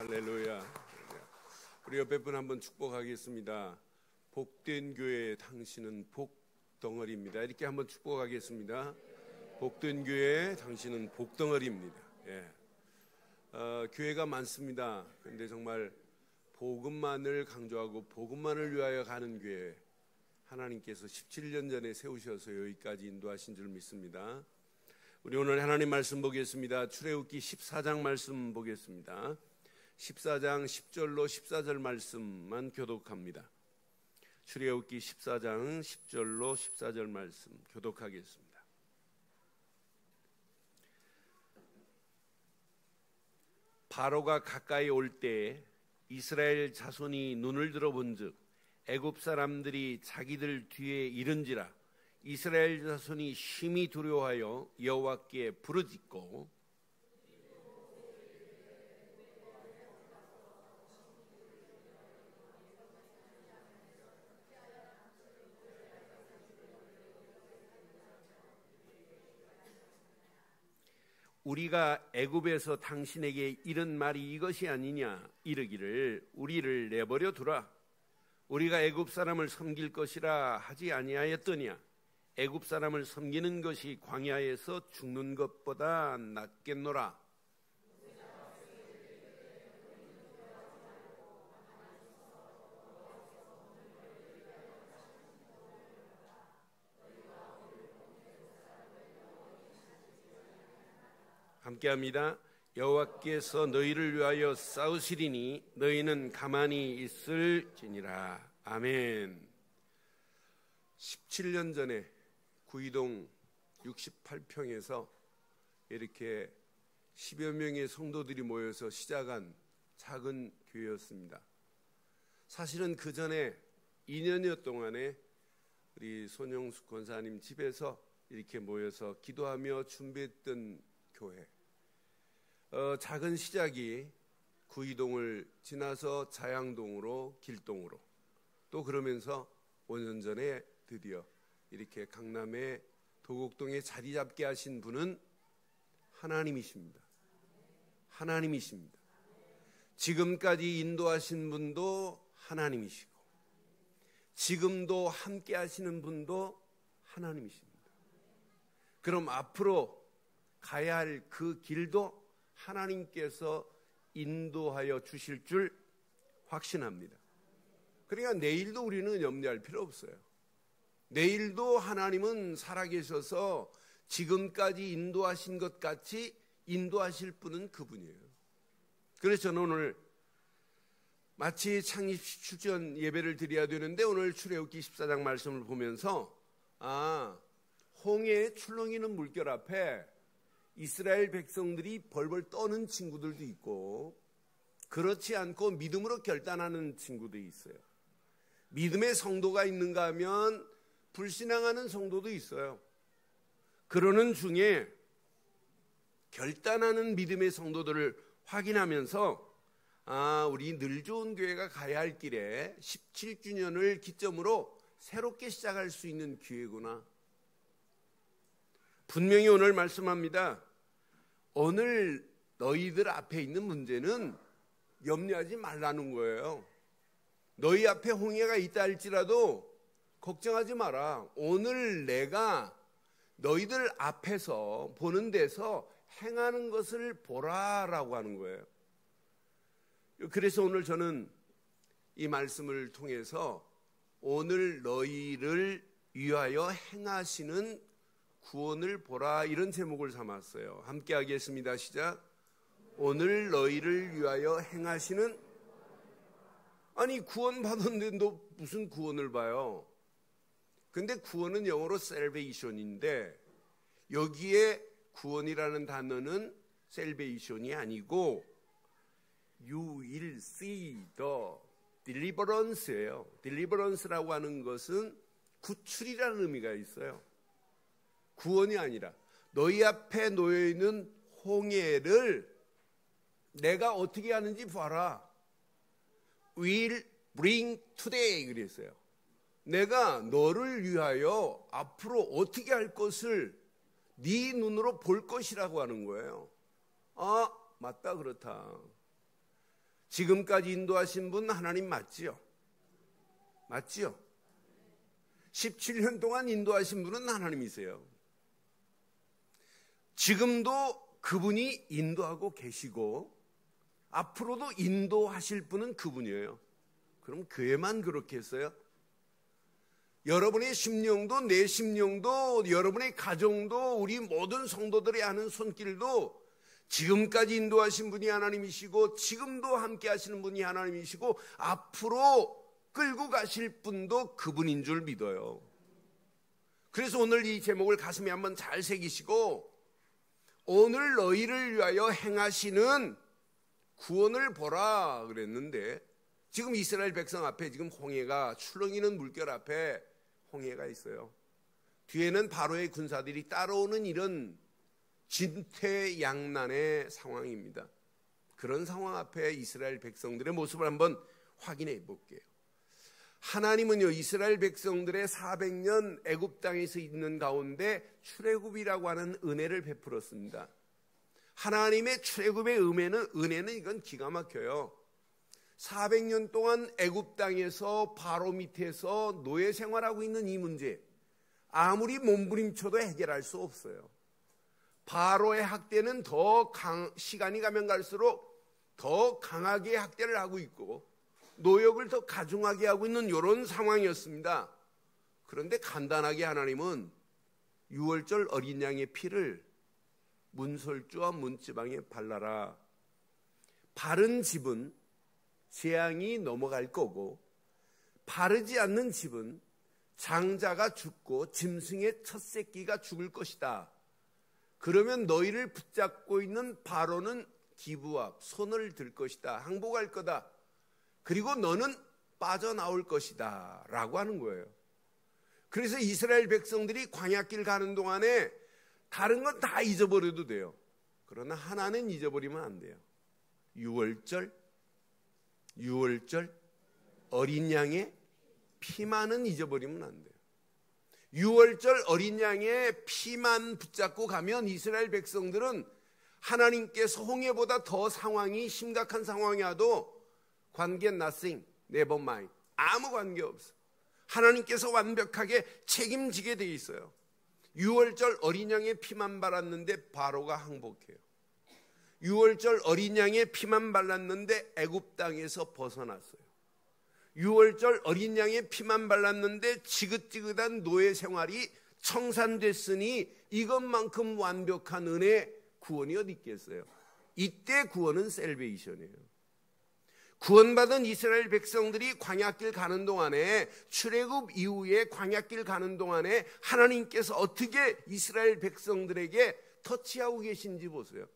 할렐루야. 우리 옆에 분 한번 축복하겠습니다. 복된 교회, 당신은 복덩어리입니다. 이렇게 한번 축복하겠습니다. 복된 교회, 당신은 복덩어리입니다. 교회가 많습니다. 그런데 정말 복음만을 강조하고 복음만을 위하여 가는 교회, 하나님께서 17년 전에 세우셔서 여기까지 인도하신 줄 믿습니다. 우리 오늘 하나님 말씀 보겠습니다. 출애굽기 14장 말씀 보겠습니다. 14장 10절로 14절 말씀만 교독합니다. 출애굽기 14장 10절로 14절 말씀 교독하겠습니다. 바로가 가까이 올 때에 이스라엘 자손이 눈을 들어본즉 애굽 사람들이 자기들 뒤에 이른지라 이스라엘 자손이 심히 두려워하여 여호와께 부르짖고 우리가 애굽에서 당신에게 이른 말이 이것이 아니냐 이르기를 우리를 내버려 두라. 우리가 애굽 사람을 섬길 것이라 하지 아니하였더냐. 애굽 사람을 섬기는 것이 광야에서 죽는 것보다 낫겠노라. 함께합니다. 여호와께서 너희를 위하여 싸우시리니 너희는 가만히 있을지니라. 아멘. 17년 전에 구이동 68평에서 이렇게 10여 명의 성도들이 모여서 시작한 작은 교회였습니다. 사실은 그 전에 2년여 동안에 우리 손영숙 권사님 집에서 이렇게 모여서 기도하며 준비했던 교회. 작은 시작이 구이동을 지나서 자양동으로 길동으로 또 그러면서 5년 전에 드디어 이렇게 강남의 도곡동에 자리 잡게 하신 분은 하나님이십니다. 하나님이십니다. 지금까지 인도하신 분도 하나님이시고 지금도 함께 하시는 분도 하나님이십니다. 그럼 앞으로 가야 할 그 길도 하나님께서 인도하여 주실 줄 확신합니다. 그러니까 내일도 우리는 염려할 필요 없어요. 내일도 하나님은 살아계셔서 지금까지 인도하신 것 같이 인도하실 분은 그분이에요. 그래서 저는 오늘 마치 창립식 축전 예배를 드려야 되는데 오늘 출애굽기 14장 말씀을 보면서 홍해에 출렁이는 물결 앞에 이스라엘 백성들이 벌벌 떠는 친구들도 있고 그렇지 않고 믿음으로 결단하는 친구도 있어요. 믿음의 성도가 있는가 하면 불신앙하는 성도도 있어요. 그러는 중에 결단하는 믿음의 성도들을 확인하면서 우리 늘 좋은 교회가 가야 할 길에 17주년을 기점으로 새롭게 시작할 수 있는 기회구나. 분명히 오늘 말씀합니다. 오늘 너희들 앞에 있는 문제는 염려하지 말라는 거예요. 너희 앞에 홍해가 있다 할지라도 걱정하지 마라. 오늘 내가 너희들 앞에서 보는 데서 행하는 것을 보라라고 하는 거예요. 그래서 오늘 저는 이 말씀을 통해서 오늘 너희를 위하여 행하시는 구원을 보라 이런 제목을 삼았어요. 함께 하겠습니다. 시작. 오늘 너희를 위하여 행하시는 구원 받았는데 너 무슨 구원을 봐요? 근데 구원은 영어로 salvation인데 여기에 구원이라는 단어는 salvation이 아니고 you will see the deliverance예요. deliverance라고 하는 것은 구출이라는 의미가 있어요. 구원이 아니라 너희 앞에 놓여있는 홍해를 내가 어떻게 하는지 봐라. will bring today 그랬어요. 내가 너를 위하여 앞으로 어떻게 할 것을 네 눈으로 볼 것이라고 하는 거예요. 맞다 그렇다. 지금까지 인도하신 분 하나님 맞지요? 맞지요? 17년 동안 인도하신 분은 하나님이세요. 지금도 그분이 인도하고 계시고 앞으로도 인도하실 분은 그분이에요. 그럼 교회만 그렇게 했어요? 여러분의 심령도 내 심령도 여러분의 가정도 우리 모든 성도들이 하는 손길도 지금까지 인도하신 분이 하나님이시고 지금도 함께 하시는 분이 하나님이시고 앞으로 끌고 가실 분도 그분인 줄 믿어요. 그래서 오늘 이 제목을 가슴에 한번 잘 새기시고 오늘 너희를 위하여 행하시는 구원을 보라 그랬는데 지금 이스라엘 백성 앞에 지금 홍해가 출렁이는 물결 앞에 홍해가 있어요. 뒤에는 바로의 군사들이 따라오는 이런 진퇴양난의 상황입니다. 그런 상황 앞에 이스라엘 백성들의 모습을 한번 확인해 볼게요. 하나님은요 이스라엘 백성들의 400년 애굽 땅에서 있는 가운데 출애굽이라고 하는 은혜를 베풀었습니다. 하나님의 출애굽의 은혜는 이건 기가 막혀요. 400년 동안 애굽 땅에서 바로 밑에서 노예 생활하고 있는 이 문제 아무리 몸부림쳐도 해결할 수 없어요. 바로의 학대는 시간이 가면 갈수록 더 강하게 학대를 하고 있고 노역을 더 가중하게 하고 있는 이런 상황이었습니다. 그런데 간단하게 하나님은 유월절 어린 양의 피를 문설주와 문지방에 발라라. 바른 집은 재앙이 넘어갈 거고 바르지 않는 집은 장자가 죽고 짐승의 첫 새끼가 죽을 것이다. 그러면 너희를 붙잡고 있는 바로는 기부합 손을 들 것이다. 항복할 거다. 그리고 너는 빠져나올 것이다 라고 하는 거예요. 그래서 이스라엘 백성들이 광야길 가는 동안에 다른 건 다 잊어버려도 돼요. 그러나 하나는 잊어버리면 안 돼요. 유월절 어린 양의 피만은 잊어버리면 안 돼요. 유월절 어린 양의 피만 붙잡고 가면 이스라엘 백성들은 하나님께서 홍해보다 더 상황이 심각한 상황이 와도 관계 nothing, never mind. 아무 관계 없어. 하나님께서 완벽하게 책임지게 돼 있어요. 유월절 어린 양의 피만 발랐는데 바로가 항복해요. 유월절 어린 양의 피만 발랐는데 애굽 땅에서 벗어났어요. 유월절 어린 양의 피만 발랐는데 지긋지긋한 노예 생활이 청산됐으니 이것만큼 완벽한 은혜 구원이 어디 있겠어요? 이때 구원은 셀베이션이에요. 구원받은 이스라엘 백성들이 광야길 가는 동안에 출애굽 이후에 광야길 가는 동안에 하나님께서 어떻게 이스라엘 백성들에게 터치하고 계신지 보세요.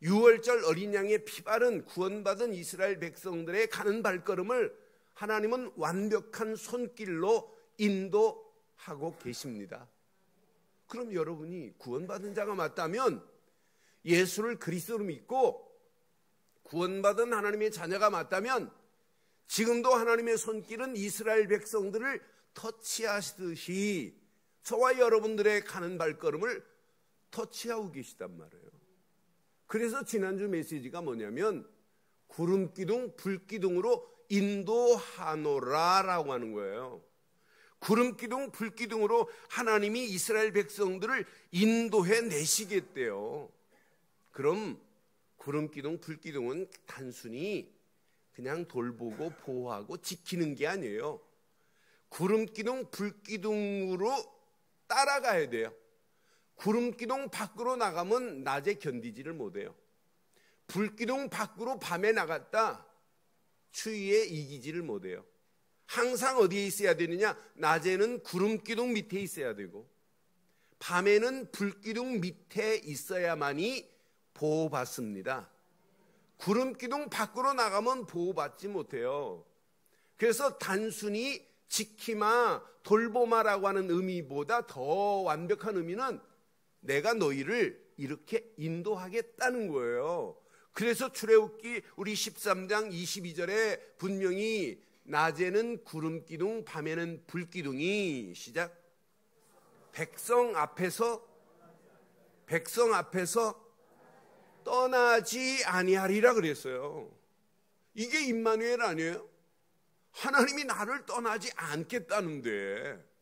유월절 어린 양의 피 바른 구원받은 이스라엘 백성들의 가는 발걸음을 하나님은 완벽한 손길로 인도하고 계십니다. 그럼 여러분이 구원받은 자가 맞다면 예수를 그리스도로 믿고 구원받은 하나님의 자녀가 맞다면 지금도 하나님의 손길은 이스라엘 백성들을 터치하시듯이 저와 여러분들의 가는 발걸음을 터치하고 계시단 말이에요. 그래서 지난주 메시지가 뭐냐면 구름기둥 불기둥으로 인도하노라라고 하는 거예요. 구름기둥 불기둥으로 하나님이 이스라엘 백성들을 인도해 내시겠대요. 그럼 구름기둥 불기둥은 단순히 그냥 돌보고 보호하고 지키는 게 아니에요. 구름기둥 불기둥으로 따라가야 돼요. 구름기둥 밖으로 나가면 낮에 견디지를 못해요. 불기둥 밖으로 밤에 나갔다 추위에 이기지를 못해요. 항상 어디에 있어야 되느냐? 낮에는 구름기둥 밑에 있어야 되고 밤에는 불기둥 밑에 있어야만이 보호받습니다. 구름기둥 밖으로 나가면 보호받지 못해요. 그래서 단순히 지키마, 돌보마라고 하는 의미보다 더 완벽한 의미는 내가 너희를 이렇게 인도하겠다는 거예요. 그래서 출애굽기 우리 13장 22절에 분명히 낮에는 구름기둥, 밤에는 불기둥이 시작. 백성 앞에서 떠나지 아니하리라 그랬어요. 이게 임마누엘 아니에요? 하나님이 나를 떠나지 않겠다는데,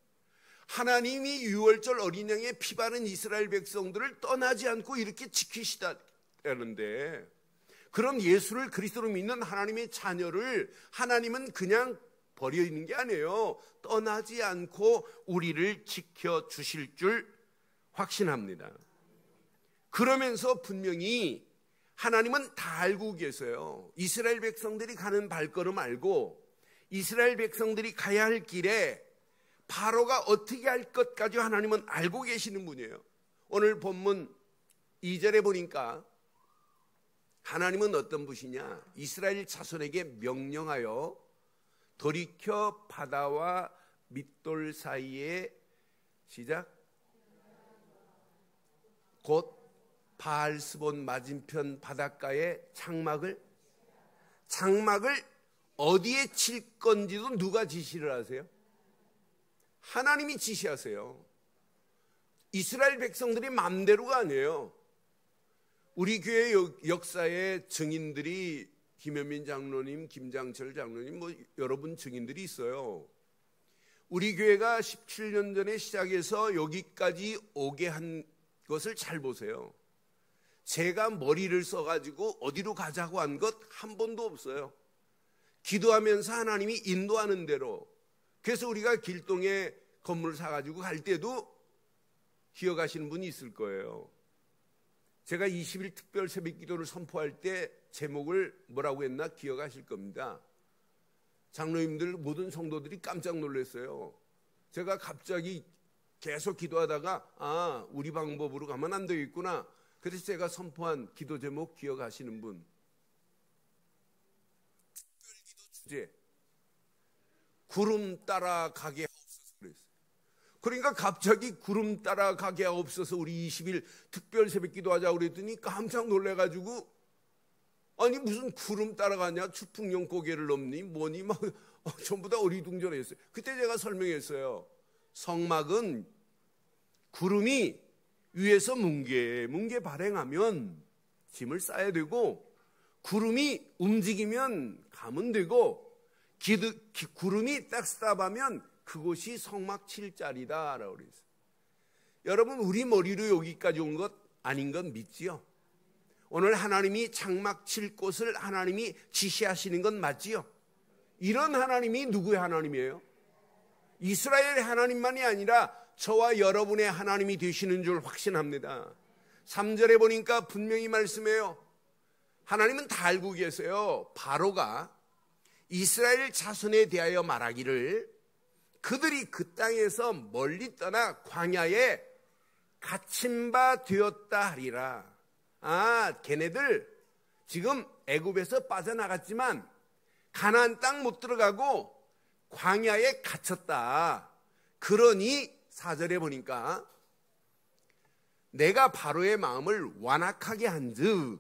하나님이 유월절 어린 양의 피 바른 이스라엘 백성들을 떠나지 않고 이렇게 지키시다는데, 그럼 예수를 그리스도로 믿는 하나님의 자녀를 하나님은 그냥 버리는 게 아니에요. 떠나지 않고 우리를 지켜주실 줄 확신합니다. 그러면서 분명히 하나님은 다 알고 계세요. 이스라엘 백성들이 가는 발걸음 알고, 이스라엘 백성들이 가야 할 길에 바로가 어떻게 할 것까지 하나님은 알고 계시는 분이에요. 오늘 본문 2절에 보니까 하나님은 어떤 분이냐? 이스라엘 자손에게 명령하여 돌이켜 바다와 밑돌 사이에 시작 곧 바알스본 맞은편 바닷가에 장막을 어디에 칠 건지도 누가 지시를 하세요? 하나님이 지시하세요. 이스라엘 백성들이 맘대로가 아니에요. 우리 교회 역사의 증인들이 김현민 장로님, 김장철 장로님, 여러분 증인들이 있어요. 우리 교회가 17년 전에 시작해서 여기까지 오게 한 것을 잘 보세요. 제가 머리를 써가지고 어디로 가자고 한 것 한 번도 없어요. 기도하면서 하나님이 인도하는 대로. 그래서 우리가 길동에 건물을 사가지고 갈 때도 기억하시는 분이 있을 거예요. 제가 20일 특별 새벽 기도를 선포할 때 제목을 뭐라고 했나 기억하실 겁니다. 장로님들 모든 성도들이 깜짝 놀랐어요. 제가 갑자기 계속 기도하다가 우리 방법으로 가면 안 되겠구나. 그래서 제가 선포한 기도 제목 기억하시는 분. 특별기도 주제 구름 따라 가게 하옵소서 그랬어요. 그러니까 갑자기 구름 따라 가게 하옵소서 우리 20일 특별 새벽 기도하자고 그랬더니 깜짝 놀래가지고 아니 무슨 구름 따라가냐, 추풍령 고개를 넘니 뭐니 막 전부 다 어리둥절했어요. 그때 제가 설명했어요. 성막은 구름이 위에서 뭉게 발행하면 짐을 싸야 되고, 구름이 움직이면 가면 되고, 구름이 딱 스탑하면 그곳이 성막 칠 자리다라고 그랬어요. 여러분, 우리 머리로 여기까지 온 것 아닌 건 믿지요? 오늘 하나님이 장막 칠 곳을 하나님이 지시하시는 건 맞지요? 이런 하나님이 누구의 하나님이에요? 이스라엘의 하나님만이 아니라 저와 여러분의 하나님이 되시는 줄 확신합니다. 3절에 보니까 분명히 말씀해요. 하나님은 다 알고 계세요. 바로가 이스라엘 자손에 대하여 말하기를 그들이 그 땅에서 멀리 떠나 광야에 갇힌 바 되었다 하리라. 걔네들 지금 애굽에서 빠져나갔지만 가나안 땅 못 들어가고 광야에 갇혔다. 그러니 4절에 보니까 내가 바로의 마음을 완악하게 한즉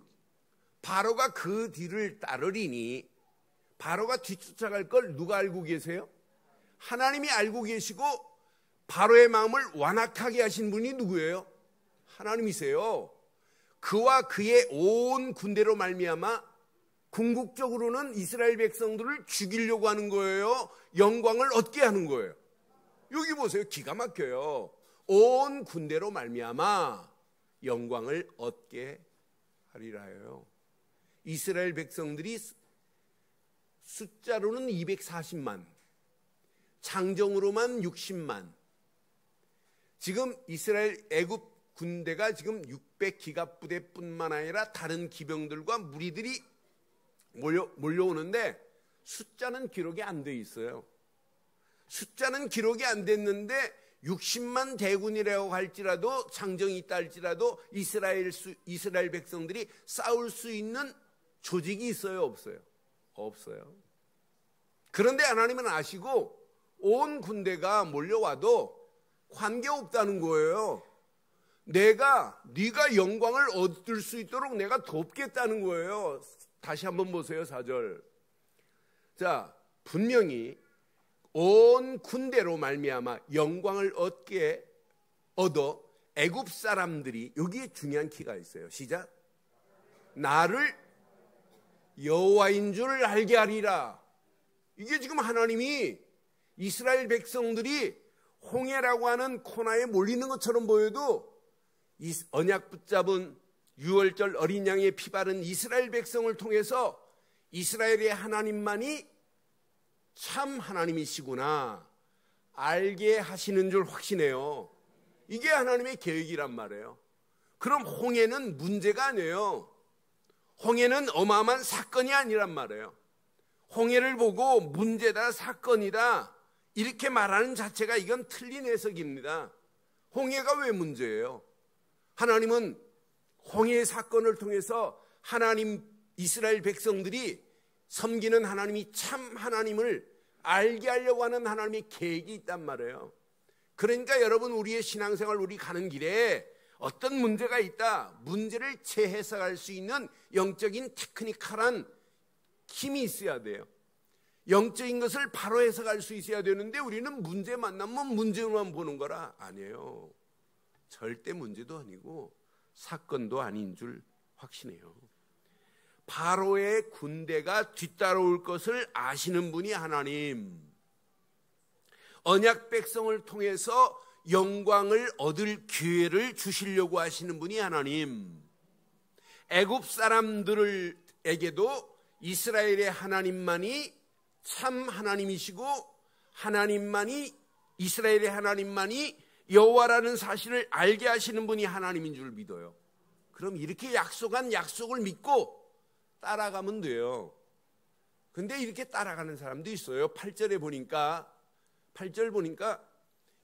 바로가 그 뒤를 따르리니. 바로가 뒤쫓아갈 걸 누가 알고 계세요? 하나님이 알고 계시고 바로의 마음을 완악하게 하신 분이 누구예요? 하나님이세요. 그와 그의 온 군대로 말미암아 궁극적으로는 이스라엘 백성들을 죽이려고 하는 거예요? 영광을 얻게 하는 거예요? 여기 보세요. 기가 막혀요. 온 군대로 말미암아 영광을 얻게 하리라 해요. 이스라엘 백성들이 숫자로는 240만, 장정으로만 60만. 지금 이스라엘 애굽 군대가 지금 600기갑 부대뿐만 아니라 다른 기병들과 무리들이 몰려오는데 숫자는 기록이 안 돼 있어요. 숫자는 기록이 안 됐는데 60만 대군이라고 할지라도, 장정이 있다 할지라도 이스라엘 백성들이 싸울 수 있는 조직이 있어요, 없어요? 없어요. 그런데 하나님은 아시고 온 군대가 몰려와도 관계없다는 거예요. 네가 영광을 얻을 수 있도록 내가 돕겠다는 거예요. 다시 한번 보세요. 4절. 자, 분명히 온 군대로 말미암아 영광을 얻어 애굽 사람들이, 여기에 중요한 키가 있어요. 시작. 나를 여호와인 줄 알게 하리라. 이게 지금 하나님이 이스라엘 백성들이 홍해라고 하는 코너에 몰리는 것처럼 보여도 이 언약 붙잡은 유월절 어린 양의 피 바른 이스라엘 백성을 통해서 이스라엘의 하나님만이 참 하나님이시구나 알게 하시는 줄 확신해요. 이게 하나님의 계획이란 말이에요. 그럼 홍해는 문제가 아니에요. 홍해는 어마어마한 사건이 아니란 말이에요. 홍해를 보고 문제다, 사건이다 이렇게 말하는 자체가 이건 틀린 해석입니다. 홍해가 왜 문제예요? 하나님은 홍해 사건을 통해서 하나님 이스라엘 백성들이 섬기는 하나님이 참 하나님을 알게 하려고 하는 하나님의 계획이 있단 말이에요. 그러니까 여러분 우리의 신앙생활 우리 가는 길에 어떤 문제가 있다, 문제를 재해석할 수 있는 영적인 테크니컬한 힘이 있어야 돼요. 영적인 것을 바로 해석할 수 있어야 되는데 우리는 문제 만나면 문제만 보는 거라. 아니에요. 절대 문제도 아니고 사건도 아닌 줄 확신해요. 바로의 군대가 뒤따라올 것을 아시는 분이 하나님, 언약 백성을 통해서 영광을 얻을 기회를 주시려고 하시는 분이 하나님, 애굽 사람들에게도 이스라엘의 하나님만이 참 하나님이시고 하나님만이 이스라엘의 하나님만이 여호와라는 사실을 알게 하시는 분이 하나님인 줄 믿어요. 그럼 이렇게 약속한 약속을 믿고 따라가면 돼요. 근데 이렇게 따라가는 사람도 있어요. 8절 보니까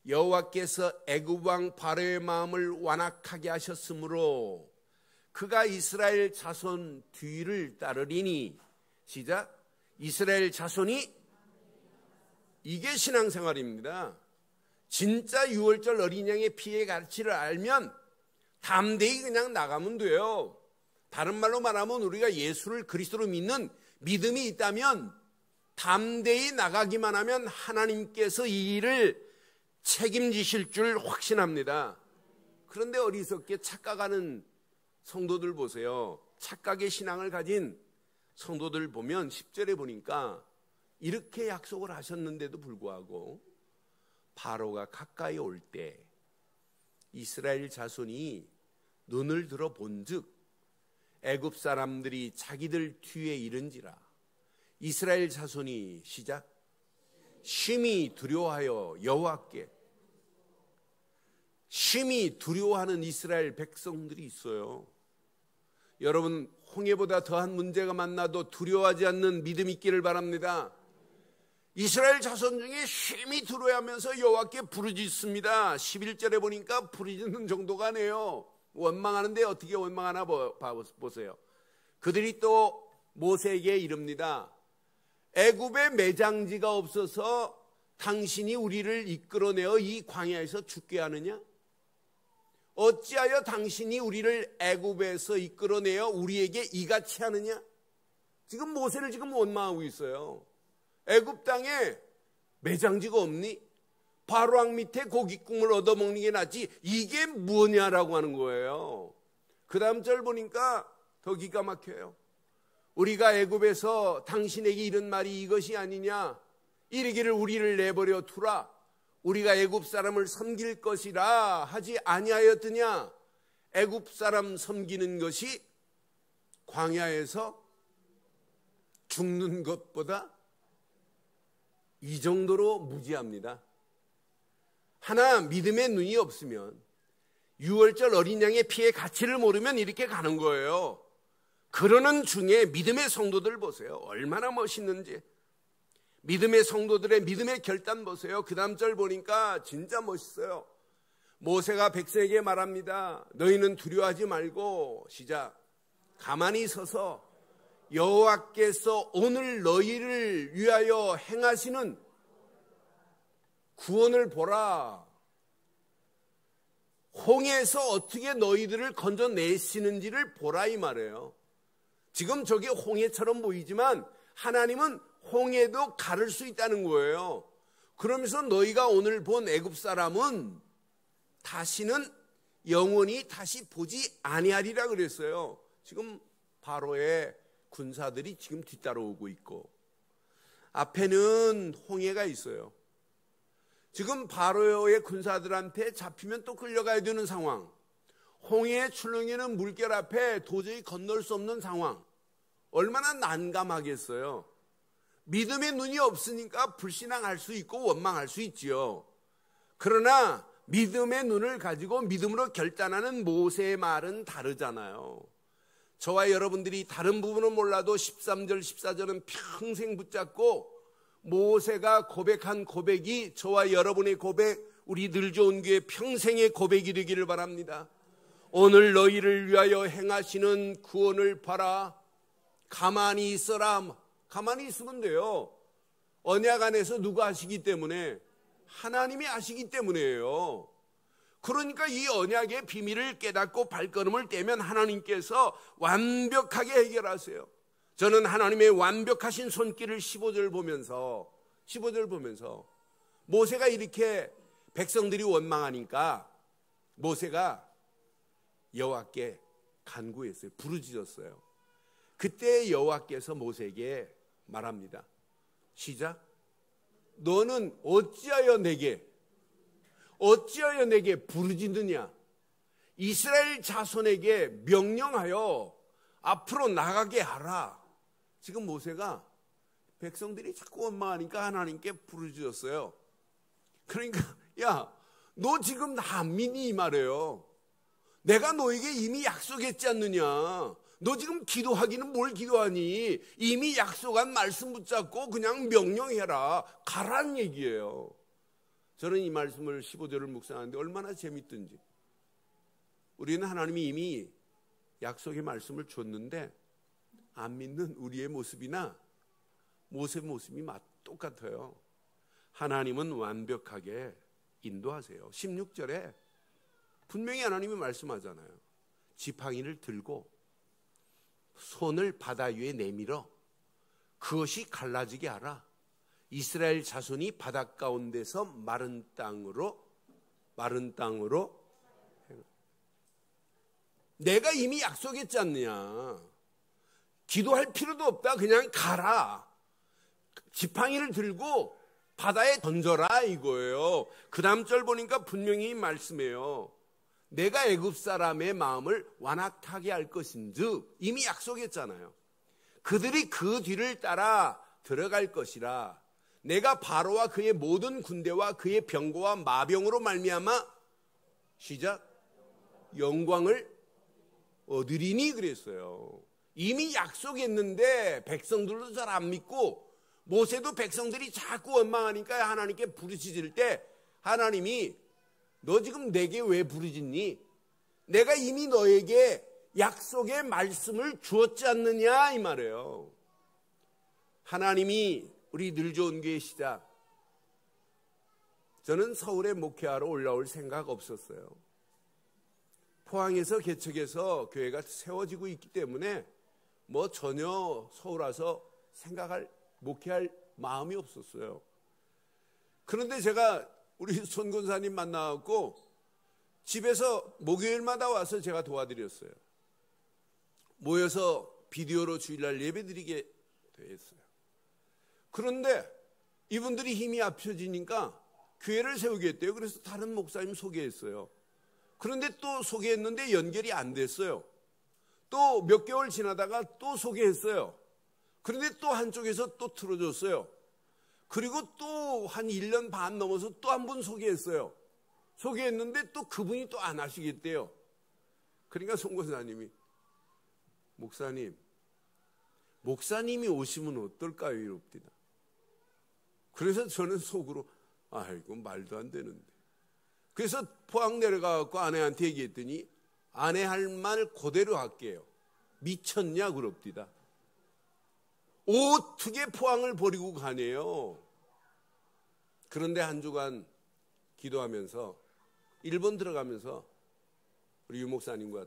여호와께서 애굽 왕 바로의 마음을 완악하게 하셨으므로 그가 이스라엘 자손 뒤를 따르리니. 시작. 이스라엘 자손이, 이게 신앙생활입니다. 진짜 유월절 어린 양의 피의 가치를 알면 담대히 그냥 나가면 돼요. 다른 말로 말하면 우리가 예수를 그리스도로 믿는 믿음이 있다면 담대히 나가기만 하면 하나님께서 이 일을 책임지실 줄 확신합니다. 그런데 어리석게 착각하는 성도들 보세요. 착각의 신앙을 가진 성도들 보면 10절에 보니까 이렇게 약속을 하셨는데도 불구하고 바로가 가까이 올 때 이스라엘 자손이 눈을 들어 본즉 애굽 사람들이 자기들 뒤에 이른지라. 이스라엘 자손이, 시작, 심히 두려워하여 여호와께. 심히 두려워하는 이스라엘 백성들이 있어요. 여러분 홍해보다 더한 문제가 만나도 두려워하지 않는 믿음 있기를 바랍니다. 이스라엘 자손 중에 심히 두려워하면서 여호와께 부르짖습니다. 11절에 보니까 부르짖는 정도가 아니에요. 원망하는데 어떻게 원망하나 보세요. 그들이 또 모세에게 이릅니다. 애굽에 매장지가 없어서 당신이 우리를 이끌어내어 이 광야에서 죽게 하느냐? 어찌하여 당신이 우리를 애굽에서 이끌어내어 우리에게 이같이 하느냐? 지금 모세를 지금 원망하고 있어요. 애굽 땅에 매장지가 없니? 바로 왕 밑에 고깃국물 얻어먹는 게 낫지 이게 뭐냐라고 하는 거예요. 그 다음 절 보니까 더 기가 막혀요. 우리가 애굽에서 당신에게 이런 말이 이것이 아니냐? 이르기를 우리를 내버려 두라. 우리가 애굽 사람을 섬길 것이라 하지 아니하였더냐? 애굽 사람 섬기는 것이 광야에서 죽는 것보다 이 정도로 무지합니다. 하나 믿음의 눈이 없으면 유월절 어린 양의 피의 가치를 모르면 이렇게 가는 거예요. 그러는 중에 믿음의 성도들 보세요. 얼마나 멋있는지. 믿음의 성도들의 믿음의 결단 보세요. 그 다음 절 보니까 진짜 멋있어요. 모세가 백성에게 말합니다. 너희는 두려워하지 말고, 시작, 가만히 서서 여호와께서 오늘 너희를 위하여 행하시는 구원을 보라. 홍해에서 어떻게 너희들을 건져내시는지를 보라 이 말이에요. 지금 저게 홍해처럼 보이지만 하나님은 홍해도 가를 수 있다는 거예요. 그러면서 너희가 오늘 본 애굽 사람은 다시는 영원히 다시 보지 아니하리라 그랬어요. 지금 바로의 군사들이 지금 뒤따라오고 있고 앞에는 홍해가 있어요. 지금 바로의 군사들한테 잡히면 또 끌려가야 되는 상황. 홍해에 출렁이는 물결 앞에 도저히 건널 수 없는 상황. 얼마나 난감하겠어요. 믿음의 눈이 없으니까 불신앙할 수 있고 원망할 수 있지요. 그러나 믿음의 눈을 가지고 믿음으로 결단하는 모세의 말은 다르잖아요. 저와 여러분들이 다른 부분은 몰라도 13절, 14절은 평생 붙잡고 모세가 고백한 고백이 저와 여러분의 고백, 우리 늘 좋은 교회 평생의 고백이 되기를 바랍니다. 오늘 너희를 위하여 행하시는 구원을 봐라. 가만히 있어라. 가만히 있으면 돼요. 언약 안에서 누가 하시기 때문에? 하나님이 하시기 때문이에요. 그러니까 이 언약의 비밀을 깨닫고 발걸음을 떼면 하나님께서 완벽하게 해결하세요. 저는 하나님의 완벽하신 손길을 15절 보면서 모세가 이렇게 백성들이 원망하니까 모세가 여호와께 간구했어요. 부르짖었어요. 그때 여호와께서 모세에게 말합니다. 시작. 너는 어찌하여 내게 부르짖느냐? 이스라엘 자손에게 명령하여 앞으로 나가게 하라. 지금 모세가 백성들이 자꾸 원망하니까 하나님께 부르짖었어요. 그러니까 야, 너 지금 나 안 믿니? 이 말이에요. 내가 너에게 이미 약속했지 않느냐? 너 지금 기도하기는 뭘 기도하니? 이미 약속한 말씀 붙잡고 그냥 명령해라. 가라는 얘기예요. 저는 이 말씀을 15절을 묵상하는데 얼마나 재밌든지. 우리는 하나님이 이미 약속의 말씀을 줬는데 안 믿는 우리의 모습이나 모세 모습이 똑같아요. 하나님은 완벽하게 인도하세요. 16절에 분명히 하나님이 말씀하잖아요. 지팡이를 들고 손을 바다 위에 내밀어 그것이 갈라지게 하라. 이스라엘 자손이 바닷 가운데서 마른 땅으로 내가 이미 약속했지 않느냐. 기도할 필요도 없다. 그냥 가라. 지팡이를 들고 바다에 던져라 이거예요. 그 다음 절 보니까 분명히 말씀해요. 내가 애굽 사람의 마음을 완악하게 할 것인즉 이미 약속했잖아요. 그들이 그 뒤를 따라 들어갈 것이라. 내가 바로와 그의 모든 군대와 그의 병거와 마병으로 말미암아 시작 영광을 얻으리니 그랬어요. 이미 약속했는데 백성들도 잘 안 믿고 모세도 백성들이 자꾸 원망하니까 하나님께 부르짖을 때 하나님이 너 지금 내게 왜 부르짖니? 내가 이미 너에게 약속의 말씀을 주었지 않느냐 이 말이에요. 하나님이 우리 늘 좋은 교회 시작. 저는 서울에 목회하러 올라올 생각 없었어요. 포항에서 개척해서 교회가 세워지고 있기 때문에 뭐 전혀 서울 와서 목회할 마음이 없었어요. 그런데 제가 우리 손 권사님 만나갖고 집에서 목요일마다 와서 제가 도와드렸어요. 모여서 비디오로 주일날 예배드리게 됐어요. 그런데 이분들이 힘이 합쳐지니까 교회를 세우겠대요. 그래서 다른 목사님 소개했어요. 그런데 또 소개했는데 연결이 안 됐어요. 또 몇 개월 지나다가 또 소개했어요. 그런데 또 한쪽에서 또 틀어줬어요. 그리고 또 한 1년 반 넘어서 또 한 분 소개했어요. 소개했는데 또 그분이 또 안 하시겠대요. 그러니까 송 권사님이 목사님이 오시면 어떨까요? 이럽니다. 그래서 저는 속으로 아이고 말도 안 되는데. 그래서 포항 내려가서 아내한테 얘기했더니 아내 할 말 그대로 할게요. 미쳤냐 그럽디다. 어떻게 포항을 버리고 가네요. 그런데 한 주간 기도하면서 일본 들어가면서 우리 유 목사님과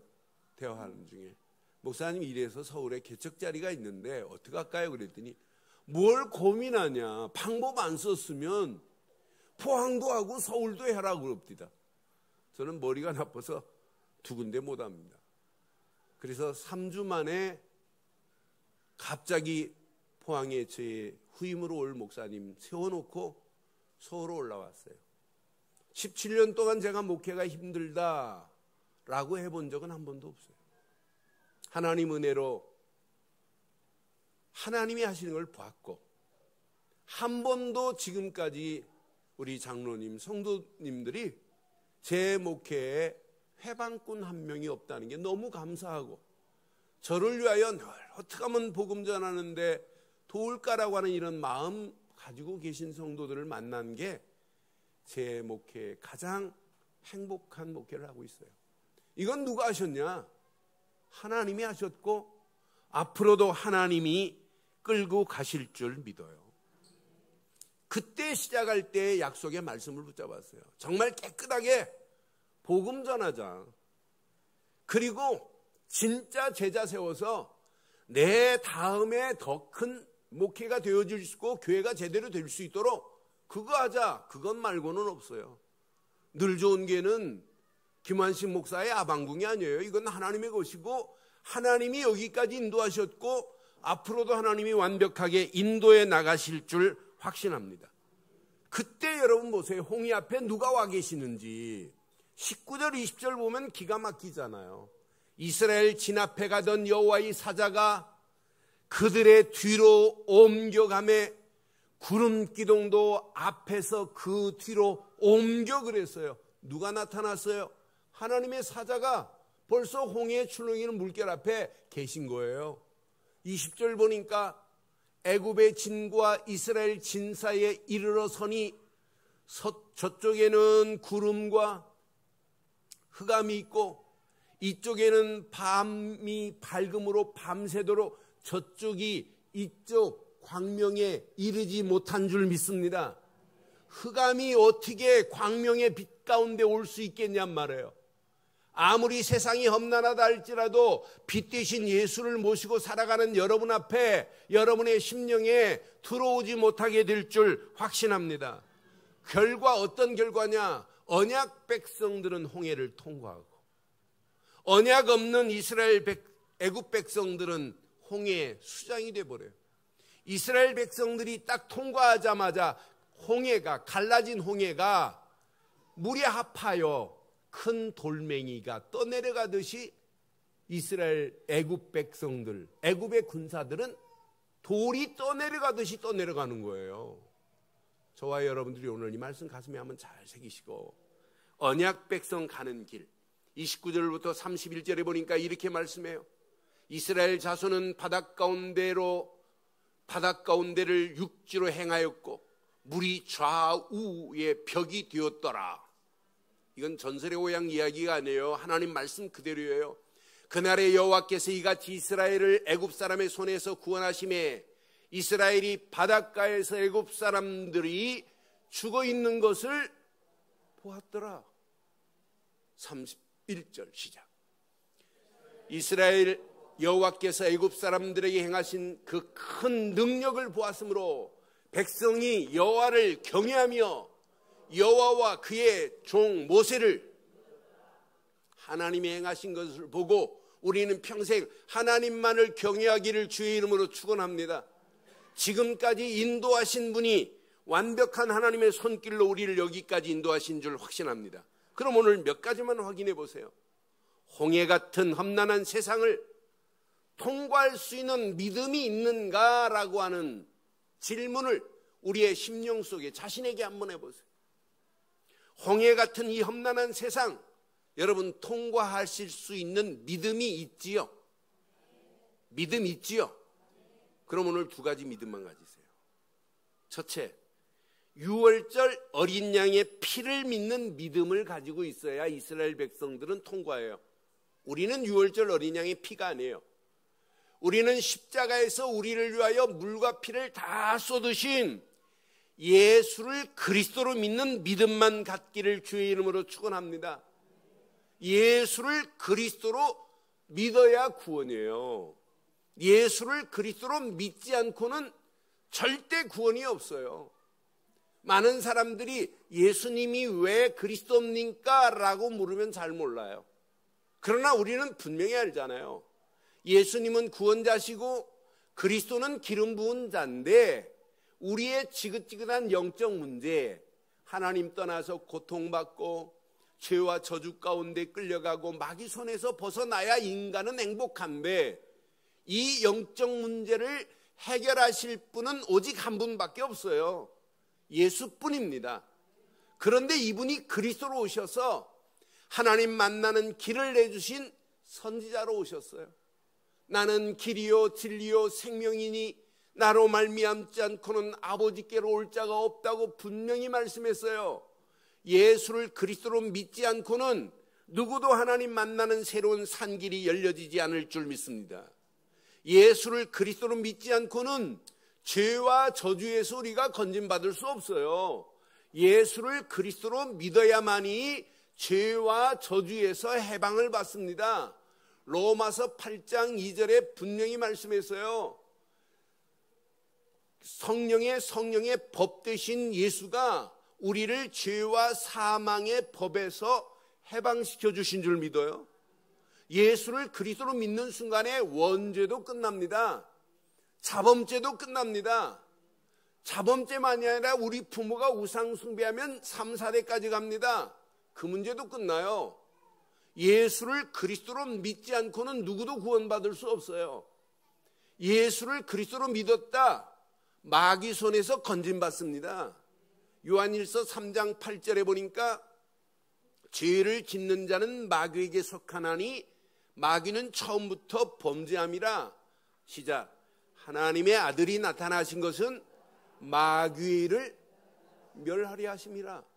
대화하는 중에 목사님 이래서 서울에 개척 자리가 있는데 어떡할까요? 그랬더니 뭘 고민하냐. 방법 안 썼으면 포항도 하고 서울도 해라 그럽디다. 저는 머리가 나빠서 두 군데 못 합니다. 그래서 3주 만에 갑자기 포항에 제 후임으로 올 목사님 세워놓고 서울로 올라왔어요. 17년 동안 제가 목회가 힘들다라고 해본 적은 한 번도 없어요. 하나님 은혜로 하나님이 하시는 걸 봤고, 한 번도 지금까지 우리 장로님, 성도님들이 제 목회에 회방꾼 한 명이 없다는 게 너무 감사하고, 저를 위하여 늘 어떻게 하면 복음 전하는데 도울까라고 하는 이런 마음 가지고 계신 성도들을 만난 게 제 목회의 가장 행복한 목회를 하고 있어요. 이건 누가 하셨냐? 하나님이 하셨고, 앞으로도 하나님이 끌고 가실 줄 믿어요. 그때 시작할 때 약속의 말씀을 붙잡았어요. 정말 깨끗하게 복음 전하자. 그리고 진짜 제자 세워서 내 다음에 더 큰 목회가 되어질 수 있고 교회가 제대로 될 수 있도록 그거 하자. 그것 말고는 없어요. 늘 좋은 교회는 김환식 목사의 아방궁이 아니에요. 이건 하나님의 것이고, 하나님이 여기까지 인도하셨고 앞으로도 하나님이 완벽하게 인도해 나가실 줄 확신합니다. 그때 여러분 보세요. 홍해 앞에 누가 와 계시는지 19절 20절 보면 기가 막히잖아요. 이스라엘 진압해 가던 여호와의 사자가 그들의 뒤로 옮겨가매 구름 기둥도 앞에서 그 뒤로 옮겨 그랬어요. 누가 나타났어요? 하나님의 사자가 벌써 홍해에 출렁이는 물결 앞에 계신 거예요. 20절 보니까 애굽의 진과 이스라엘 진 사이에 이르러 서니 저쪽에는 구름과 흑암이 있고 이쪽에는 밤이 밝음으로 밤새도록 저쪽이 이쪽 광명에 이르지 못한 줄 믿습니다. 흑암이 어떻게 광명의 빛 가운데 올 수 있겠냔 말이에요. 아무리 세상이 험난하다 할지라도 빛 대신 예수를 모시고 살아가는 여러분 앞에 여러분의 심령에 들어오지 못하게 될 줄 확신합니다. 결과 어떤 결과냐? 언약 백성들은 홍해를 통과하고 언약 없는 이스라엘 애굽 백성들은 홍해의 수장이 돼버려요. 이스라엘 백성들이 딱 통과하자마자 홍해가 갈라진 홍해가 물이 합하여 큰 돌멩이가 떠내려가듯이 이스라엘 애굽 백성들, 애굽의 군사들은 돌이 떠내려가듯이 떠내려가는 거예요. 저와 여러분들이 오늘 이 말씀 가슴에 한번 잘 새기시고, 언약 백성 가는 길 29절부터 31절에 보니까 이렇게 말씀해요. 이스라엘 자손은 바닷 가운데를 육지로 행하였고 물이 좌우에 벽이 되었더라. 이건 전설의 오양 이야기가 아니에요. 하나님 말씀 그대로예요. 그날에 여호와께서 이같이 이스라엘을 애굽 사람의 손에서 구원하심에 이스라엘이 바닷가에서 애굽 사람들이 죽어 있는 것을 보았더라. 31절 시작. 이스라엘 여호와께서 애굽 사람들에게 행하신 그 큰 능력을 보았으므로 백성이 여호와를 경외하며 여호와와 그의 종 모세를 하나님이 행하신 것을 보고 우리는 평생 하나님만을 경외하기를 주의 이름으로 축원합니다. 지금까지 인도하신 분이 완벽한 하나님의 손길로 우리를 여기까지 인도하신 줄 확신합니다. 그럼 오늘 몇 가지만 확인해 보세요. 홍해 같은 험난한 세상을 통과할 수 있는 믿음이 있는가라고 하는 질문을 우리의 심령 속에 자신에게 한번 해보세요. 홍해 같은 이 험난한 세상, 여러분 통과하실 수 있는 믿음이 있지요? 믿음 있지요? 그럼 오늘 두 가지 믿음만 가지세요. 첫째, 유월절 어린 양의 피를 믿는 믿음을 가지고 있어야 이스라엘 백성들은 통과해요. 우리는 유월절 어린 양의 피가 아니에요. 우리는 십자가에서 우리를 위하여 물과 피를 다 쏟으신 예수를 그리스도로 믿는 믿음만 갖기를 주의 이름으로 축원합니다. 예수를 그리스도로 믿어야 구원이에요. 예수를 그리스도로 믿지 않고는 절대 구원이 없어요. 많은 사람들이 예수님이 왜 그리스도입니까? 라고 물으면 잘 몰라요. 그러나 우리는 분명히 알잖아요. 예수님은 구원자시고 그리스도는 기름 부은 자인데 우리의 지긋지긋한 영적 문제, 하나님 떠나서 고통받고 죄와 저주 가운데 끌려가고 마귀 손에서 벗어나야 인간은 행복한데, 이 영적 문제를 해결하실 분은 오직 한 분밖에 없어요. 예수뿐입니다. 그런데 이분이 그리스도로 오셔서 하나님 만나는 길을 내주신 선지자로 오셨어요. 나는 길이요 진리요 생명이니 나로 말미암지 않고는 아버지께로 올 자가 없다고 분명히 말씀했어요. 예수를 그리스도로 믿지 않고는 누구도 하나님 만나는 새로운 산길이 열려지지 않을 줄 믿습니다. 예수를 그리스도로 믿지 않고는 죄와 저주에서 우리가 건진받을 수 없어요. 예수를 그리스도로 믿어야만이 죄와 저주에서 해방을 받습니다. 로마서 8장 2절에 분명히 말씀했어요. 성령의 법 되신 예수가 우리를 죄와 사망의 법에서 해방시켜 주신 줄 믿어요. 예수를 그리스도로 믿는 순간에 원죄도 끝납니다. 자범죄도 끝납니다. 자범죄만이 아니라 우리 부모가 우상 숭배하면 3, 4대까지 갑니다. 그 문제도 끝나요. 예수를 그리스도로 믿지 않고는 누구도 구원받을 수 없어요. 예수를 그리스도로 믿었다, 마귀 손에서 건진받습니다. 요한일서 3장 8절에 보니까 죄를 짓는 자는 마귀에게 속하나니 마귀는 처음부터 범죄함이라. 시작. 하나님의 아들이 나타나신 것은 마귀를 멸하려 하심이라.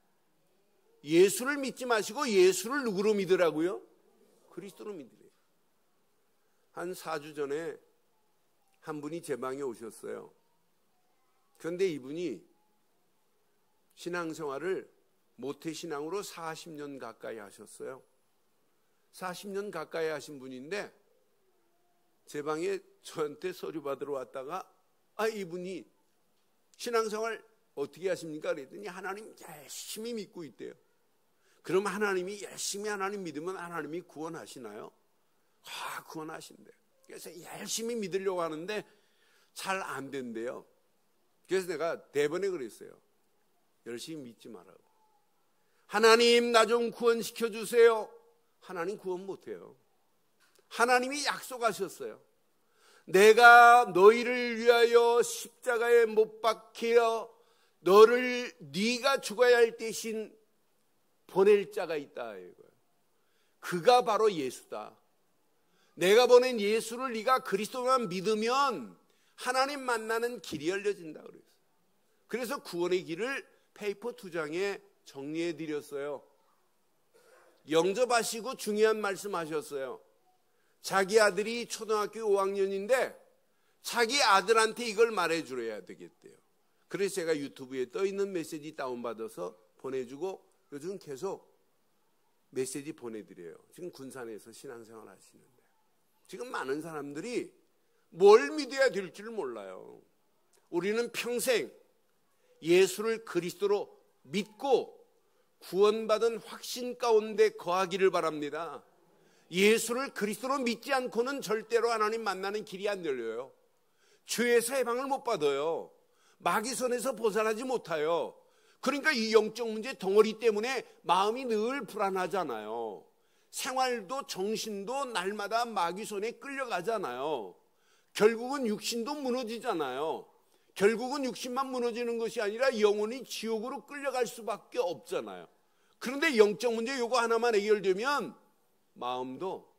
예수를 믿지 마시고 예수를 누구로 믿으라고요? 그리스도로 믿으래요. 한 4주 전에 한 분이 제 방에 오셨어요. 그런데 이분이 신앙생활을 모태신앙으로 40년 가까이 하셨어요. 40년 가까이 하신 분인데 제 방에 저한테 서류 받으러 왔다가 이분이 신앙생활 어떻게 하십니까? 그랬더니 하나님 열심히 믿고 있대요. 그럼 하나님이 열심히 하나님 믿으면 하나님이 구원하시나요? 구원하신대요. 그래서 열심히 믿으려고 하는데 잘 안 된대요. 그래서 내가 대번에 그랬어요. 열심히 믿지 말라고. 하나님 나 좀 구원시켜 주세요. 하나님 구원 못해요. 하나님이 약속하셨어요. 내가 너희를 위하여 십자가에 못 박혀 네가 죽어야 할 대신 보낼 자가 있다 이거예요. 그가 바로 예수다. 내가 보낸 예수를 네가 그리스도만 믿으면 하나님 만나는 길이 열려진다 그랬어요. 그래서 구원의 길을 페이퍼 2장에 정리해 드렸어요. 영접하시고 중요한 말씀 하셨어요. 자기 아들이 초등학교 5학년인데 자기 아들한테 이걸 말해줘야 되겠대요. 그래서 제가 유튜브에 떠있는 메시지 다운받아서 보내주고 요즘 계속 메시지 보내드려요. 지금 군산에서 신앙생활 하시는데 지금 많은 사람들이 뭘 믿어야 될 줄 몰라요. 우리는 평생 예수를 그리스도로 믿고 구원받은 확신 가운데 거하기를 바랍니다. 예수를 그리스도로 믿지 않고는 절대로 하나님 만나는 길이 안 열려요. 죄에서 해방을 못 받아요. 마귀 손에서 벗어나지 못해요. 그러니까 이 영적 문제 덩어리 때문에 마음이 늘 불안하잖아요. 생활도 정신도 날마다 마귀 손에 끌려가잖아요. 결국은 육신도 무너지잖아요. 결국은 육신만 무너지는 것이 아니라 영혼이 지옥으로 끌려갈 수밖에 없잖아요. 그런데 영적 문제 요거 하나만 해결되면 마음도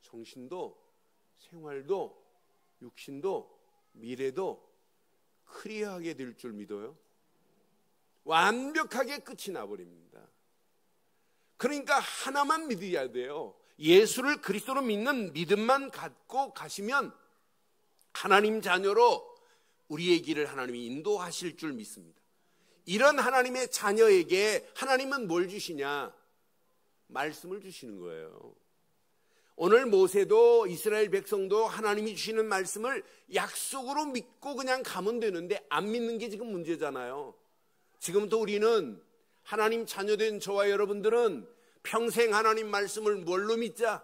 정신도 생활도 육신도 미래도 클리어하게 될 줄 믿어요. 완벽하게 끝이 나버립니다. 그러니까 하나만 믿어야 돼요. 예수를 그리스도로 믿는 믿음만 갖고 가시면 하나님 자녀로 우리의 길을 하나님이 인도하실 줄 믿습니다. 이런 하나님의 자녀에게 하나님은 뭘 주시냐? 말씀을 주시는 거예요. 오늘 모세도 이스라엘 백성도 하나님이 주시는 말씀을 약속으로 믿고 그냥 가면 되는데 안 믿는 게 지금 문제잖아요. 지금부터 우리는 하나님 자녀된 저와 여러분들은 평생 하나님 말씀을 뭘로 믿자?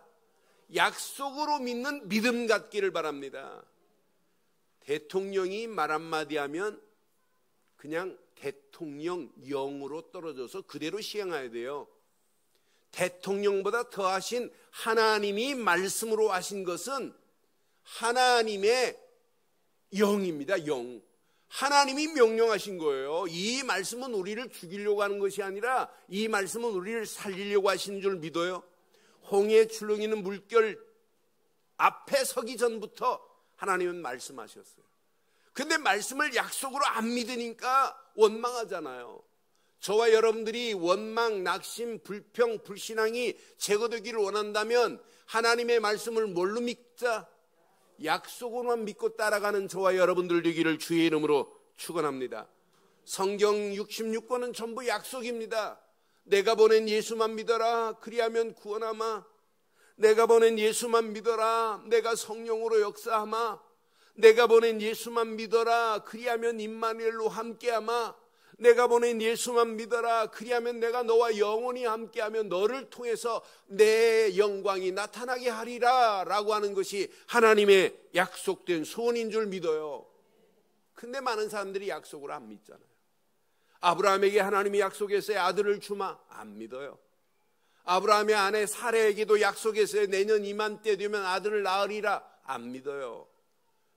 약속으로 믿는 믿음 갖기를 바랍니다. 대통령이 말 한마디 하면 그냥 대통령령으로 떨어져서 그대로 시행해야 돼요. 대통령보다 더하신 하나님이 말씀으로 하신 것은 하나님의 영입니다. 영. 하나님이 명령하신 거예요. 이 말씀은 우리를 죽이려고 하는 것이 아니라 이 말씀은 우리를 살리려고 하시는 줄 믿어요. 홍해 출렁이는 물결 앞에 서기 전부터 하나님은 말씀하셨어요. 근데 말씀을 약속으로 안 믿으니까 원망하잖아요. 저와 여러분들이 원망, 낙심, 불평, 불신앙이 제거되기를 원한다면 하나님의 말씀을 뭘로 믿자? 약속으로만 믿고 따라가는 저와 여러분들 되기를 주의 이름으로 축원합니다. 성경 66권은 전부 약속입니다. 내가 보낸 예수만 믿어라. 그리하면 구원하마. 내가 보낸 예수만 믿어라. 내가 성령으로 역사하마. 내가 보낸 예수만 믿어라. 그리하면 임마누엘로 함께하마. 내가 보낸 예수만 믿어라. 그리하면 내가 너와 영원히 함께하면 너를 통해서 내 영광이 나타나게 하리라 라고 하는 것이 하나님의 약속된 소원인 줄 믿어요. 근데 많은 사람들이 약속을 안 믿잖아요. 아브라함에게 하나님이 약속했어요. 아들을 주마. 안 믿어요. 아브라함의 아내 사라에게도 약속했어요. 내년 이맘때 되면 아들을 낳으리라. 안 믿어요.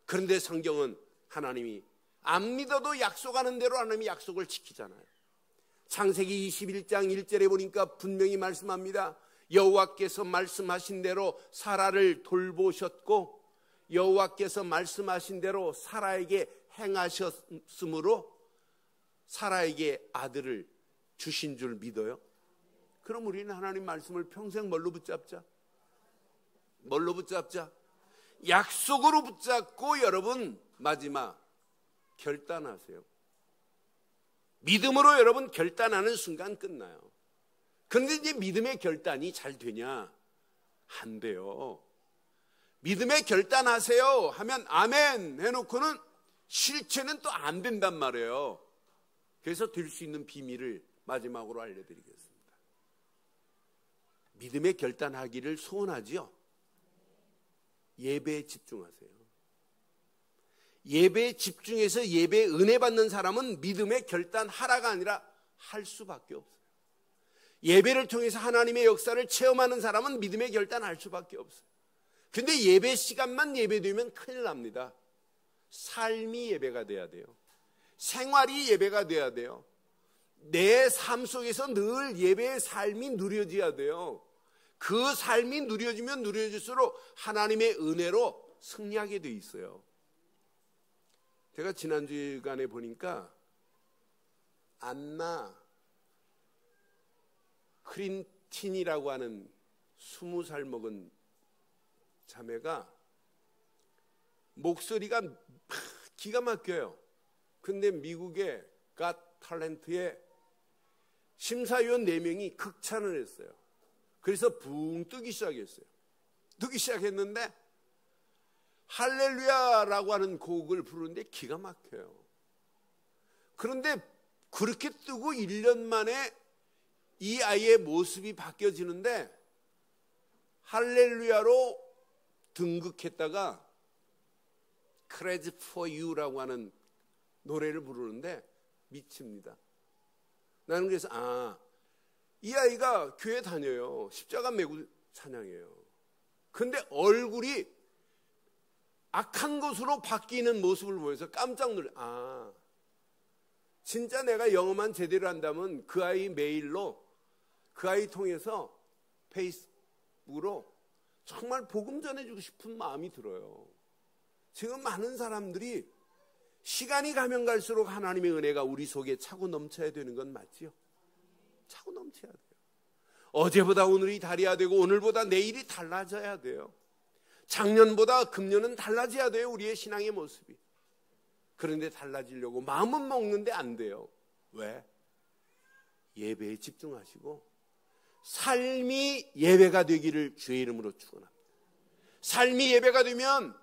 그런데 성경은 하나님이 안 믿어도 약속하는 대로 하나님이 약속을 지키잖아요. 창세기 21장 1절에 보니까 분명히 말씀합니다. 여호와께서 말씀하신 대로 사라를 돌보셨고 여호와께서 말씀하신 대로 사라에게 행하셨으므로 사라에게 아들을 주신 줄 믿어요? 그럼 우리는 하나님 말씀을 평생 뭘로 붙잡자? 뭘로 붙잡자? 약속으로 붙잡고 여러분 마지막 결단하세요. 믿음으로 여러분 결단하는 순간 끝나요. 그런데 이제 믿음의 결단이 잘 되냐? 안 돼요. 믿음의 결단하세요 하면 아멘 해놓고는 실체는 또 안 된단 말이에요. 그래서 될 수 있는 비밀을 마지막으로 알려드리겠습니다. 믿음의 결단하기를 소원하지요? 예배에 집중하세요. 예배에 집중해서 예배에 은혜 받는 사람은 믿음의 결단하라가 아니라 할 수밖에 없어요. 예배를 통해서 하나님의 역사를 체험하는 사람은 믿음의 결단할 수밖에 없어요. 근데 예배 시간만 예배되면 큰일 납니다. 삶이 예배가 돼야 돼요. 생활이 예배가 돼야 돼요. 내 삶 속에서 늘 예배의 삶이 누려져야 돼요. 그 삶이 누려지면 누려질수록 하나님의 은혜로 승리하게 돼 있어요. 제가 지난주간에 보니까 안나 크린틴이라고 하는 20살 먹은 자매가 목소리가 기가 막혀요. 근데 미국의 갓 탤런트에 심사위원 4명이 극찬을 했어요. 그래서 붕 뜨기 시작했어요. 뜨기 시작했는데 할렐루야라고 하는 곡을 부르는데 기가 막혀요. 그런데 그렇게 뜨고 1년 만에 이 아이의 모습이 바뀌어지는데 할렐루야로 등극했다가 Crazy for You라고 하는 노래를 부르는데 미칩니다. 나는 그래서 이 아이가 교회 다녀요. 십자가 메고 찬양해요. 근데 얼굴이 악한 것으로 바뀌는 모습을 보여서 깜짝 놀래. 진짜 내가 영어만 제대로 한다면 그 아이 메일로 그 아이 통해서 페이스북으로 정말 복음 전해주고 싶은 마음이 들어요. 지금 많은 사람들이 시간이 가면 갈수록 하나님의 은혜가 우리 속에 차고 넘쳐야 되는 건 맞지요? 차고 넘쳐야 돼요. 어제보다 오늘이 달라야 되고 오늘보다 내일이 달라져야 돼요. 작년보다 금년은 달라져야 돼요. 우리의 신앙의 모습이. 그런데 달라지려고 마음은 먹는데 안 돼요. 왜? 예배에 집중하시고 삶이 예배가 되기를 주의 이름으로 축원합니다. 삶이 예배가 되면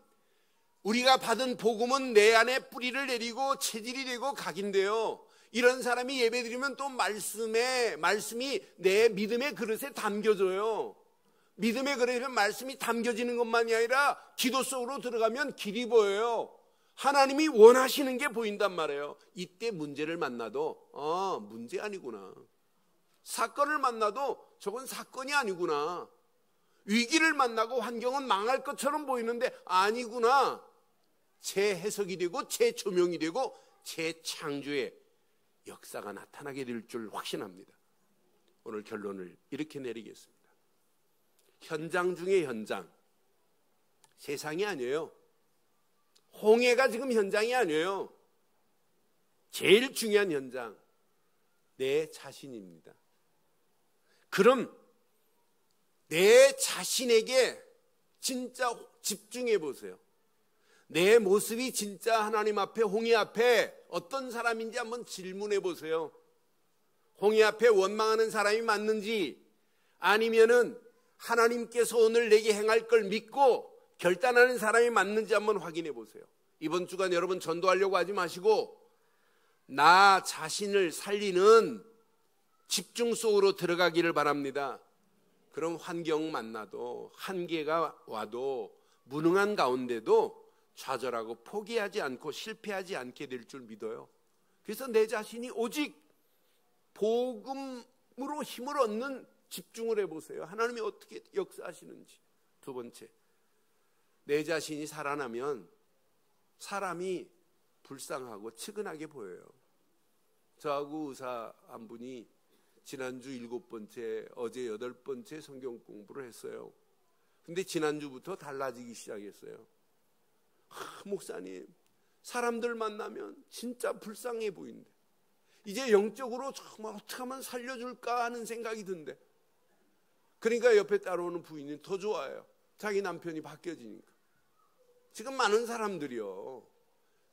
우리가 받은 복음은 내 안에 뿌리를 내리고 체질이 되고 각인데요. 이런 사람이 예배드리면 또 말씀이 내 믿음의 그릇에 담겨져요. 믿음의 그릇에 말씀이 담겨지는 것만이 아니라 기도 속으로 들어가면 길이 보여요. 하나님이 원하시는 게 보인단 말이에요. 이때 문제를 만나도 문제 아니구나. 사건을 만나도 저건 사건이 아니구나. 위기를 만나고 환경은 망할 것처럼 보이는데 아니구나. 재해석이 되고 재조명이 되고 재창조의 역사가 나타나게 될 줄 확신합니다. 오늘 결론을 이렇게 내리겠습니다. 현장 중에 현장, 세상이 아니에요. 홍해가 지금 현장이 아니에요. 제일 중요한 현장, 내 자신입니다. 그럼 내 자신에게 진짜 집중해 보세요. 내 모습이 진짜 하나님 앞에, 홍해 앞에 어떤 사람인지 한번 질문해 보세요. 홍해 앞에 원망하는 사람이 맞는지, 아니면은 하나님께서 오늘 내게 행할 걸 믿고 결단하는 사람이 맞는지 한번 확인해 보세요. 이번 주간 여러분 전도하려고 하지 마시고 나 자신을 살리는 집중 속으로 들어가기를 바랍니다. 그럼 환경 만나도, 한계가 와도, 무능한 가운데도 좌절하고 포기하지 않고 실패하지 않게 될 줄 믿어요. 그래서 내 자신이 오직 복음으로 힘을 얻는 집중을 해보세요. 하나님이 어떻게 역사하시는지. 두 번째, 내 자신이 살아나면 사람이 불쌍하고 측은하게 보여요. 저하고 의사 한 분이 지난주 7번째, 어제 8번째 성경 공부를 했어요. 근데 지난주부터 달라지기 시작했어요. 목사님, 사람들 만나면 진짜 불쌍해 보인대. 이제 영적으로 정말 어떻게 하면 살려줄까 하는 생각이 든대. 그러니까 옆에 따라오는 부인이 더 좋아요. 자기 남편이 바뀌어지니까. 지금 많은 사람들이요,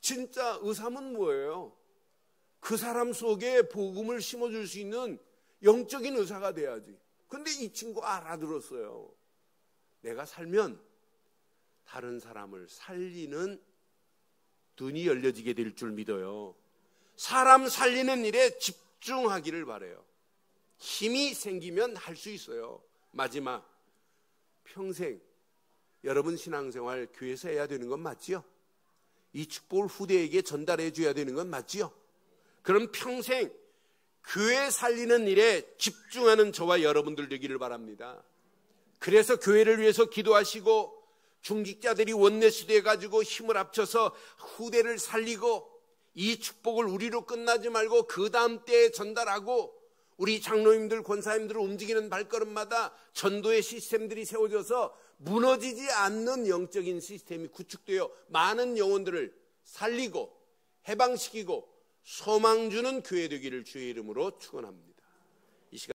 진짜 의사면 뭐예요? 그 사람 속에 복음을 심어줄 수 있는 영적인 의사가 돼야지. 근데 이 친구 알아들었어요. 내가 살면 다른 사람을 살리는 눈이 열려지게 될 줄 믿어요. 사람 살리는 일에 집중하기를 바라요. 힘이 생기면 할 수 있어요. 마지막, 평생 여러분 신앙생활 교회에서 해야 되는 건 맞지요? 이 축복을 후대에게 전달해 줘야 되는 건 맞지요? 그럼 평생 교회 살리는 일에 집중하는 저와 여러분들 되기를 바랍니다. 그래서 교회를 위해서 기도하시고 중직자들이 원내시 돼가지고 힘을 합쳐서 후대를 살리고 이 축복을 우리로 끝나지 말고 그 다음 때에 전달하고 우리 장로님들, 권사님들을 움직이는 발걸음마다 전도의 시스템들이 세워져서 무너지지 않는 영적인 시스템이 구축되어 많은 영혼들을 살리고 해방시키고 소망 주는 교회 되기를 주의 이름으로 축원합니다.